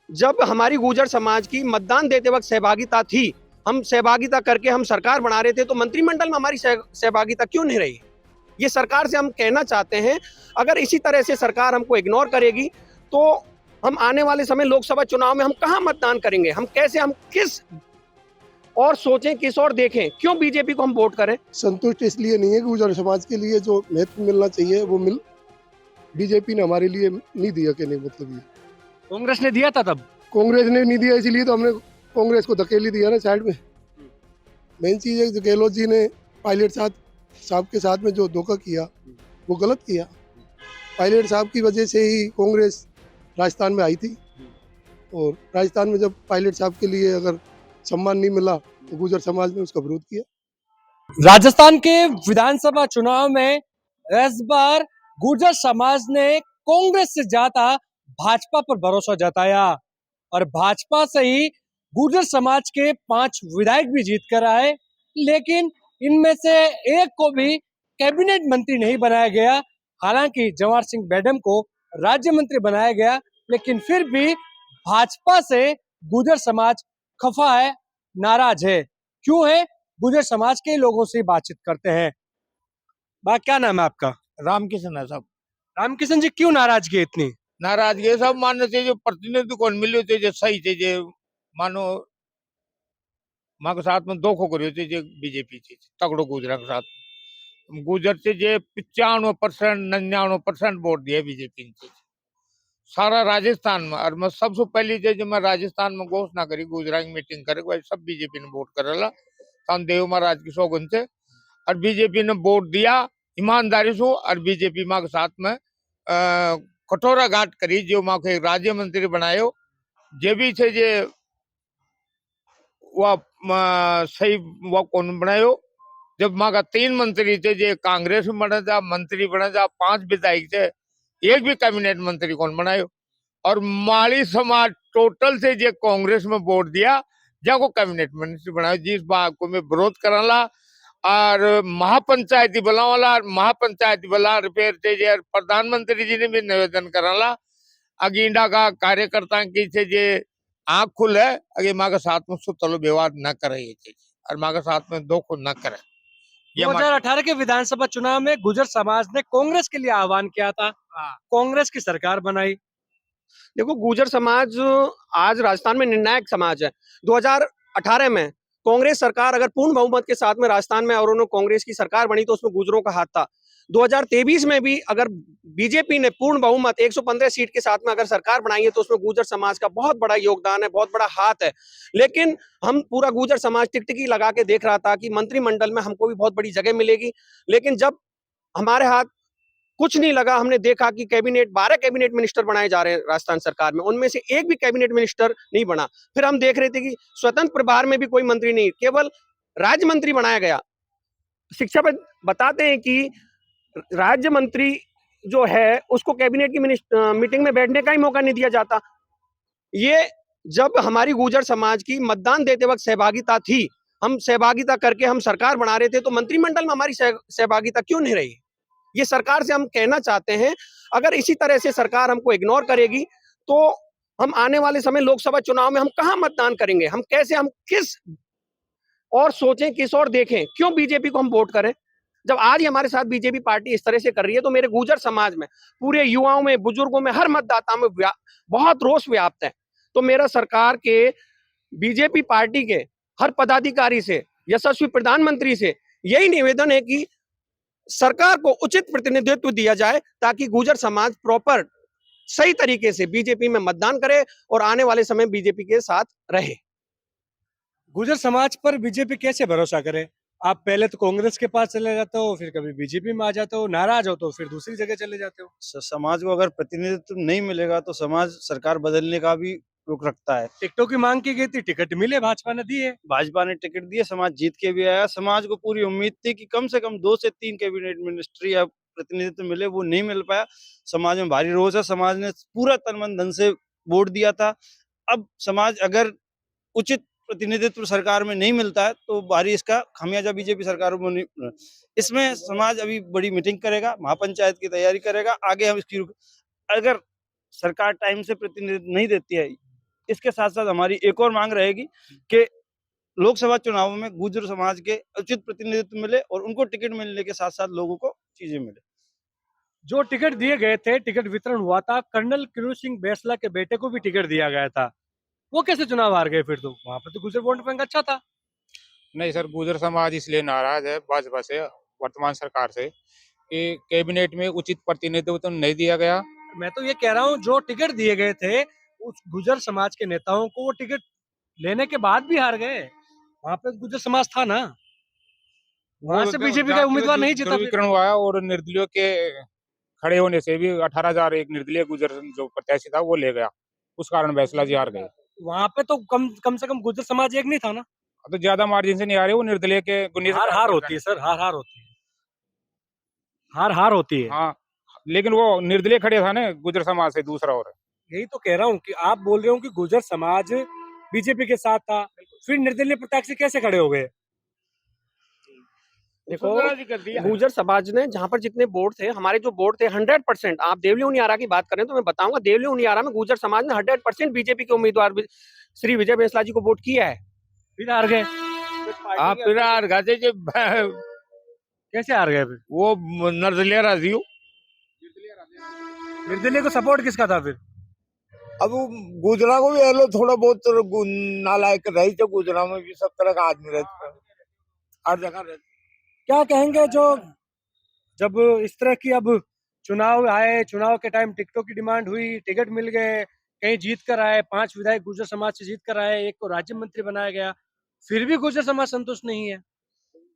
जब हमारी गुर्जर समाज की मतदान देते वक्त सहभागिता थी, हम सहभागिता करके हम सरकार बना रहे थे, तो मंत्रिमंडल में हमारी सहभागिता क्यों नहीं रही? ये सरकार से हम कहना चाहते हैं, अगर इसी तरह से सरकार हमको इग्नोर करेगी, तो हम आने वाले समय लोकसभा चुनाव में हम कहाँ मतदान करेंगे? हम कैसे, हम किस और सोचें, किस और देखें? क्यों बीजेपी को हम वोट करें? संतुष्ट इसलिए नहीं है कि गुर्जर समाज के लिए जो महत्व मिलना चाहिए वो बीजेपी ने हमारे लिए नहीं दिया। के नहीं मतलब ये कांग्रेस ने दिया था तब। कांग्रेस ने नहीं दिया, इसीलिए तो हमने कांग्रेस को धकेली दिया ना साइड में। मेन चीज है जो गहलोत जी ने पायलट साहब के साथ में जो धोखा किया वो गलत किया। पायलट साहब की वजह से ही कांग्रेस राजस्थान में आई थी, और राजस्थान में जब पायलट साहब के लिए अगर सम्मान नहीं मिला तो गुर्जर समाज ने उसका विरोध किया। राजस्थान के विधानसभा चुनाव में इस बार गुर्जर समाज ने कांग्रेस से ज्यादा भाजपा पर भरोसा जताया और भाजपा से ही गुर्जर समाज के 5 विधायक भी जीत कर आए, लेकिन इनमें से एक को भी कैबिनेट मंत्री नहीं बनाया गया। हालांकि जवाहर सिंह बेडम को राज्य मंत्री बनाया गया, लेकिन फिर भी भाजपा से गुर्जर समाज खफा है, नाराज है। क्यों है? गुर्जर समाज के लोगों से बातचीत करते हैं। क्या नाम है आपका? रामकिशन है साहब। रामकिशन जी, क्यों नाराजगी है इतनी? नाराजगी सब मानने से जो प्रतिनिधि कौन मिले थे जो सही थे, जो मानो माँ के साथ में धोखो करियो थे जो बीजेपी थे तगड़ो गुजरा के साथ गुजर से जो 95% 99% वोट दिए बीजेपी ने सारा राजस्थान में। और मैं सबसे पहली जो मैं राजस्थान में घोषणा करी गुजरा की मीटिंग करे भाई सब बीजेपी ने वोट करेला देव महाराज की सौगंध से, और बीजेपी ने वोट दिया ईमानदारी से। और बीजेपी माँ के साथ में कटोरा घाट करी जो माँ को एक राज्य मंत्री बनायो जे भी थे जे वह सही वह कौन बनायो। जब माँ का 3 मंत्री थे जे कांग्रेस में बना जा मंत्री बना जा, 5 विधायक थे, एक भी कैबिनेट मंत्री कौन बनायो। और माली समाज टोटल से जे कांग्रेस में वोट दिया जाको कैबिनेट मंत्री बनायो, जिस बात को मैं विरोध कराला। और महापंचायती बुलावाला और महापंचायती बुला रिपेयर थे जे प्रधानमंत्री जी ने भी निवेदन कराला अगींडा का कार्यकर्ता की थे जे आँख खुले अगे माँ के साथ में सुतलो व्यवहार न करे ये चीज, और माँ के साथ में धोखो न करे। 2018 के विधानसभा चुनाव में गुर्जर समाज ने कांग्रेस के लिए आह्वान किया था, कांग्रेस की सरकार बनाई। देखो, गुर्जर समाज आज राजस्थान में निर्णायक समाज है। 2018 में कांग्रेस सरकार अगर पूर्ण बहुमत के साथ में राजस्थान में और उन्होंने कांग्रेस की सरकार बनी तो उसमें गुर्जरों का हाथ था। 2023 में भी अगर बीजेपी ने पूर्ण बहुमत 115 सीट के साथ में अगर सरकार बनाई है तो उसमें गुर्जर समाज का बहुत बड़ा योगदान है, बहुत बड़ा हाथ है। लेकिन हम पूरा गुर्जर समाज टिकटिकी लगा के देख रहा था कि मंत्रिमंडल में हमको भी बहुत बड़ी जगह मिलेगी, लेकिन जब हमारे हाथ कुछ नहीं लगा, हमने देखा कि 12 कैबिनेट मिनिस्टर बनाए जा रहे हैं राजस्थान सरकार में, उनमें से एक भी कैबिनेट मिनिस्टर नहीं बना। फिर हम देख रहे थे कि स्वतंत्र प्रभार में भी कोई मंत्री नहीं, केवल राज्य मंत्री बनाया गया। शिक्षा पर बताते हैं कि राज्य मंत्री जो है उसको कैबिनेट की मीटिंग में बैठने का ही मौका नहीं दिया जाता। ये जब हमारी गुर्जर समाज की मतदान देते वक्त सहभागिता थी, हम सहभागिता करके हम सरकार बना रहे थे, तो मंत्रिमंडल में हमारी सहभागिता क्यों नहीं रही? ये सरकार से हम कहना चाहते हैं, अगर इसी तरह से सरकार हमको इग्नोर करेगी, तो हम आने वाले समय लोकसभा चुनाव में हम कहाँ मतदान करेंगे? हम कैसे, हम किस और सोचें, किस और देखें? क्यों बीजेपी को हम वोट करें? जब आज ही हमारे साथ बीजेपी पार्टी इस तरह से कर रही है, तो मेरे गुर्जर समाज में, पूरे युवाओं में, बुजुर्गों में, हर मतदाता में बहुत रोष व्याप्त है। तो मेरा सरकार के, बीजेपी पार्टी के हर पदाधिकारी से, यशस्वी प्रधानमंत्री से यही निवेदन है कि सरकार को उचित प्रतिनिधित्व दिया जाए ताकि गुर्जर समाज प्रॉपर सही तरीके से बीजेपी में मतदान करे और आने वाले समय बीजेपी के साथ रहे। गुर्जर समाज पर बीजेपी कैसे भरोसा करे? आप पहले तो कांग्रेस के पास चले जाते हो, फिर कभी बीजेपी में आ जाते हो, नाराज हो तो फिर दूसरी जगह चले जाते हो। समाज को अगर प्रतिनिधित्व नहीं मिलेगा तो समाज सरकार बदलने का भी रुख रखता है। टिकटों की मांग की गई थी, टिकट मिले, भाजपा ने दिए। भाजपा ने टिकट दिए, समाज जीत के भी आया। समाज को पूरी उम्मीद थी कि कम से कम 2 से 3 कैबिनेट मिनिस्ट्री या प्रतिनिधित्व मिले, वो नहीं मिल पाया। समाज में भारी रोष है, समाज ने पूरा तन मन धन से वोट दिया था। अब समाज अगर उचित प्रतिनिधित्व सरकार में नहीं मिलता है तो भारी इसका खामियाजा बीजेपी सरकार में इसमें समाज अभी बड़ी मीटिंग करेगा, महापंचायत की तैयारी करेगा। आगे हम इसकी अगर सरकार टाइम से प्रतिनिधित्व नहीं देती है इसके साथ साथ हमारी एक और मांग रहेगी कि लोकसभा चुनावों में गुर्जर समाज के उचित प्रतिनिधित्व मिले और उनको टिकट मिलने के साथ साथ लोगों को चीजें मिले। जो टिकट दिए गए थे, टिकट वितरण हुआ था, कर्नल किरोड़ सिंह बैसला के बेटे को भी टिकट दिया गया था, वो कैसे चुनाव हार गए? फिर तो वहां पर तो गुजर वोट बैंक अच्छा था। नहीं सर, गुर्जर समाज इसलिए नाराज है भाजपा से, वर्तमान सरकार से, कि कैबिनेट में उचित प्रतिनिधित्व तो नहीं दिया गया। मैं तो ये कह रहा हूँ, जो टिकट दिए गए थे उस गुजर समाज के नेताओं को, वो टिकट लेने के बाद भी हार गए। वहां पे गुजर समाज था ना, वहां से बीजेपी का उम्मीदवार नहीं जीता। ध्रुवीकरण हुआ है और निर्दलीय के खड़े होने से भी 18,000 एक निर्दलीय गुजर जो प्रत्याशी था वो ले गया, उस कारण बैसला जी हार गए। वहां पे तो कम से कम गुजर समाज एक नहीं था ना। तो ज्यादा मार्जिन से नहीं आ रहे, वो निर्दलीय के हार होती है सर, हार होती है, हार होती है। हाँ, लेकिन वो निर्दलीय खड़े था ना गुजर समाज से दूसरा। और यही तो कह रहा हूँ कि आप बोल रहे हो कि गुजर समाज बीजेपी के साथ था, फिर निर्दलीय प्रत्याशी कैसे खड़े हो गए? देखो, गुर्जर समाज ने जहां पर जितने वोट थे, हमारे जो वोट थे 100%, आप देवली उनियारा की बात करें तो मैं बताऊंगा, देवली उनियारा में गुर्जर समाज ने 100% बीजेपी के उम्मीदवार श्री विजय बैसला जी को वोट किया है। फिर हार गए। आप फिर हार गए थे कैसे हार गए फिर? वो निर्दलीय राजीव। निर्दलीय को सपोर्ट किसका था फिर? अब गुजरा को भी हेलो थोड़ा बहुत तो नालायक रही थे, गुजरा में भी सब तरह का आदमी रहते, हर जगह रहते। क्या कहेंगे जो जब इस तरह की अब चुनाव आए, चुनाव के टाइम टिकटों की डिमांड हुई, टिकट मिल गए, कहीं जीत कर आए, 5 विधायक गुर्जर समाज से जीत कर आए, एक को राज्य मंत्री बनाया गया, फिर भी गुर्जर समाज संतुष्ट नहीं है।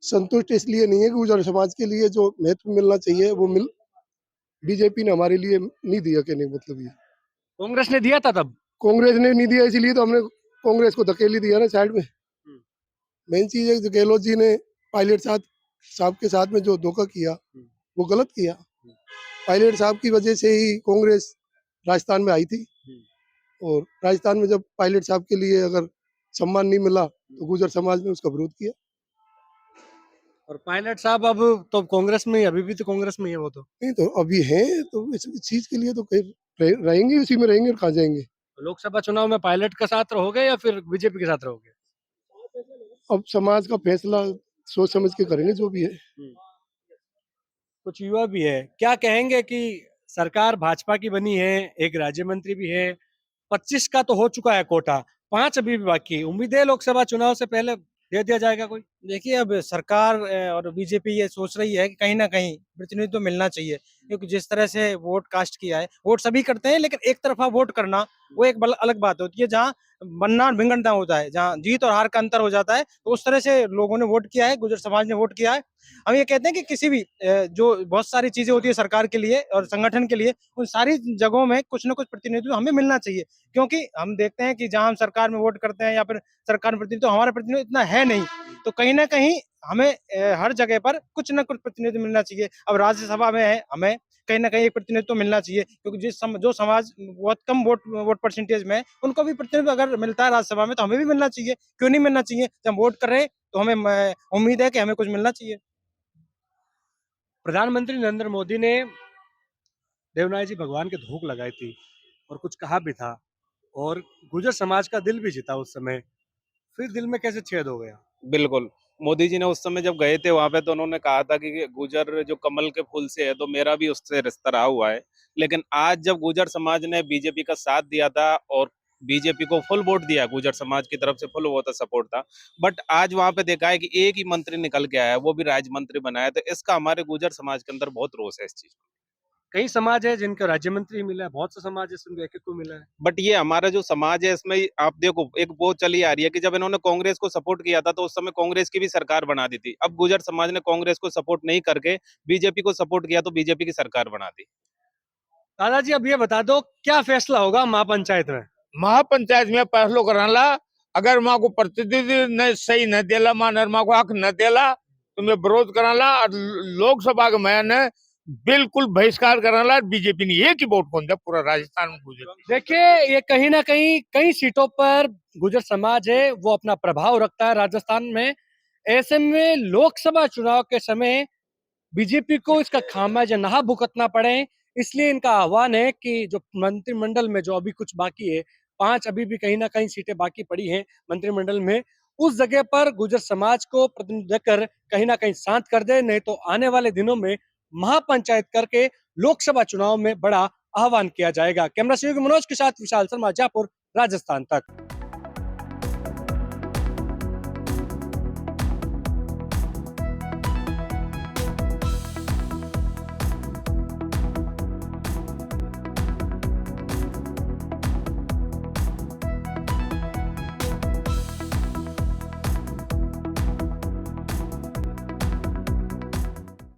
संतुष्ट इसलिए नहीं है कि गुर्जर समाज के लिए जो महत्व मिलना चाहिए वो बीजेपी ने हमारे लिए नहीं दिया। कहने का मतलब ये, कांग्रेस ने दिया था तब। कांग्रेस ने नहीं दिया, इसीलिए तो हमने कांग्रेस को धकेल दिया ना साइड में। मेन चीज है कि गहलोत जी ने पायलट साहब के साथ में जो धोखा किया वो गलत किया। पायलट साहब की वजह से ही कांग्रेस राजस्थान में आई थी, और राजस्थान में जब पायलट साहब के लिए अगर सम्मान नहीं मिला तो गुर्जर समाज ने उसका विरोध किया। और पायलट साहब अब तो कांग्रेस में, अभी भी तो कांग्रेस में है वो तो। नहीं तो अभी है तो इस चीज के लिए तो रहेंगे, उसी में रहेंगे और कहाँ जाएंगे। लोकसभा चुनाव में पायलट का साथ रहोगे या फिर बीजेपी के साथ रहोगे? अब समाज का फैसला सोच समझ के करेंगे जो भी है। कुछ युवा भी है, क्या कहेंगे कि सरकार भाजपा की बनी है, एक राज्य मंत्री भी है, 25 का तो हो चुका है कोटा, 5 अभी भी बाकी है। उम्मीद है लोकसभा चुनाव से पहले दे दिया जाएगा कोई? देखिए, अब सरकार और बीजेपी ये सोच रही है कि कहीं ना कहीं प्रतिनिधित्व मिलना चाहिए, क्योंकि जिस तरह से वोट कास्ट किया है, वोट सभी करते हैं, लेकिन एक तरफा वोट करना वो एक अलग बात होती है, जहाँ बनना भिंगनता होता है, जहाँ जीत और हार का अंतर हो जाता है। तो उस तरह से लोगों ने वोट किया है, गुर्जर समाज ने वोट किया है। हम ये कहते हैं कि किसी भी जो बहुत सारी चीजें होती है सरकार के लिए और संगठन के लिए, उन सारी जगहों में कुछ ना कुछ प्रतिनिधित्व हमें मिलना चाहिए, क्योंकि हम देखते हैं कि जहाँ हम सरकार में वोट करते हैं या फिर सरकार में प्रतिनिधित्व, हमारा प्रतिनिधित्व इतना है नहीं। तो कहीं ना कहीं हमें हर जगह पर कुछ ना कुछ प्रतिनिधित्व मिलना चाहिए। अब राज्यसभा में है, हमें कहीं ना कहीं एक प्रतिनिधित्व मिलना चाहिए, क्योंकि जो समाज बहुत कम वोट परसेंटेज में है, उनको भी प्रतिनिधित्व अगर मिलता है राज्यसभा में तो हमें भी मिलना चाहिए। क्यों नहीं मिलना चाहिए? जब हम वोट कर रहे हैं तो हमें उम्मीद है कि हमें कुछ मिलना चाहिए। प्रधानमंत्री नरेंद्र मोदी ने देवनाथ जी भगवान के धूप लगाई थी और कुछ कहा भी था, और गुर्जर समाज का दिल भी जीता उस समय, फिर दिल में कैसे छेद हो गया? बिल्कुल, मोदी जी ने उस समय जब गए थे वहां पे तो उन्होंने कहा था कि गुर्जर जो कमल के फूल से है, तो मेरा भी उससे रिश्ता रहा हुआ है। लेकिन आज जब गुर्जर समाज ने बीजेपी का साथ दिया था और बीजेपी को फुल वोट दिया, गुर्जर समाज की तरफ से फुल वो था, सपोर्ट था, बट आज वहां पे देखा है कि एक ही मंत्री निकल के आया है, वो भी राज्य मंत्री बनाया, तो इसका हमारे गुर्जर समाज के अंदर बहुत रोष है इस चीज। कई समाज है जिनको राज्य मंत्री मिला है, बहुत से समाज है जिनको एक को मिला है। बट ये हमारा जो समाज है इसमें आप देखो एक वो चली आ रही है कि जब इन्होंने कांग्रेस को सपोर्ट किया था तो उस समय कांग्रेस की भी सरकार बना दी थी। अब गुर्जर समाज ने कांग्रेस को सपोर्ट नहीं करके बीजेपी को सपोर्ट किया तो बीजेपी की सरकार बना दी। दादाजी, अब ये बता दो, क्या फैसला होगा महापंचायत में? महापंचायत में फैसलो कराला, अगर माँ को प्रतिनिधि ने सही न देला, माँ माँ को हक न देला तो मैं विरोध कराला, और लोकसभा के मैंने बिल्कुल बहिष्कार कराला। बीजेपी ने एक ही वोट कौन दिया पूरा राजस्थान में गुजर। देखिए, ये कहीं ना कहीं कई सीटों पर गुर्जर समाज है वो अपना प्रभाव रखता है राजस्थान में। ऐसे में लोकसभा चुनाव के समय बीजेपी को इसका खामियाजा ना भुगतना पड़े, इसलिए इनका आह्वान है कि जो मंत्रिमंडल में जो अभी कुछ बाकी है, 5 अभी भी कहीं ना कहीं सीटें बाकी पड़ी हैं मंत्रिमंडल में, उस जगह पर गुर्जर समाज को प्रतिनिधित्व कर कहीं ना कहीं शांत कर दे, नहीं तो आने वाले दिनों में महापंचायत करके लोकसभा चुनाव में बड़ा आह्वान किया जाएगा। कैमरा सहयोगी मनोज के साथ विशाल शर्मा, जयपुर, राजस्थान तक।